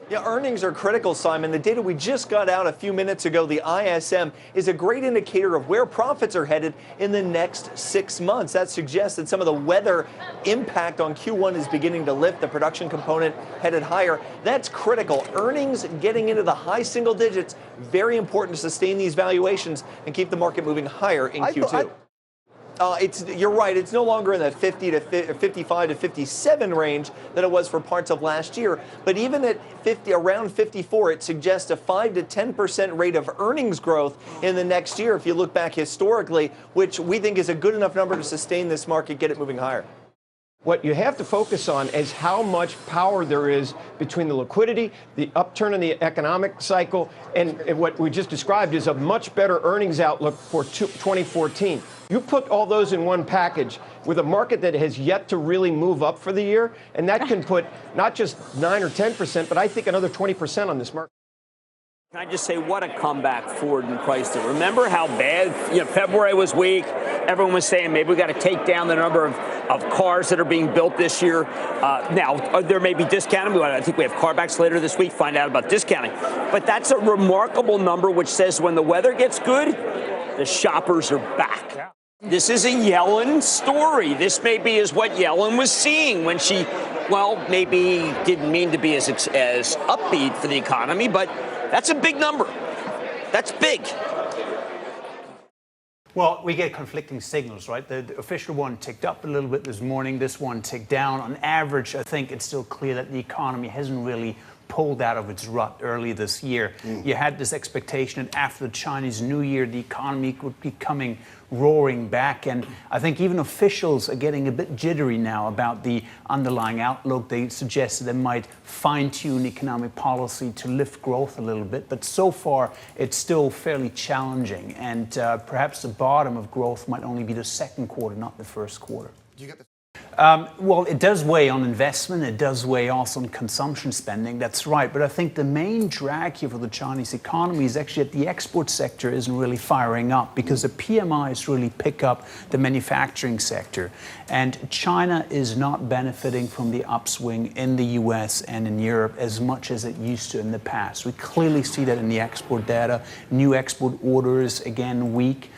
Yeah, earnings are critical, Simon. The data we just got out a few minutes ago, the ISM, is a great indicator of where profits are headed in the next 6 months. That suggests that some of the weather impact on Q1 is beginning to lift, the production component headed higher. That's critical. Earnings getting into the high single digits, very important to sustain these valuations and keep the market moving higher in Q2. You're right. It's no longer in the 50 to 55 to 57 range that it was for parts of last year. But even at around 54, it suggests a 5 to 10% rate of earnings growth in the next year. If you look back historically, which we think is a good enough number to sustain this market, get it moving higher. What you have to focus on is how much power there is between the liquidity, the upturn in the economic cycle, and what we just described is a much better earnings outlook for 2014. You put all those in one package with a market that has yet to really move up for the year, and that can put not just 9 or 10%, but I think another 20% on this market. Can I just say, what a comeback Ford and Chrysler. Remember how bad, February was weak. Everyone was saying maybe we got to take down the number of cars that are being built this year. Now, there may be discounting. I think we have carbacks later this week, find out about discounting. But that's a remarkable number, which says when the weather gets good, the shoppers are back. This is a Yellen story. This maybe is what Yellen was seeing when she, maybe didn't mean to be as upbeat for the economy, but that's a big number. That's big. Well, we get conflicting signals, right? The official one ticked up a little bit this morning. This one ticked down. On average, I think it's still clear that the economy hasn't really pulled out of its rut early this year. You had this expectation that after the Chinese New Year, the economy would be coming roaring back. And I think even officials are getting a bit jittery now about the underlying outlook. They suggested they might fine-tune economic policy to lift growth a little bit. But so far, it's still fairly challenging. And perhaps the bottom of growth might only be the second quarter, not the first quarter. Well, it does weigh on investment. It does weigh also on consumption spending. That's right. But I think the main drag here for the Chinese economy is actually that the export sector isn't really firing up because the PMIs really pick up the manufacturing sector. And China is not benefiting from the upswing in the U.S. and in Europe as much as it used to in the past. We clearly see that in the export data. New export orders, again, weak.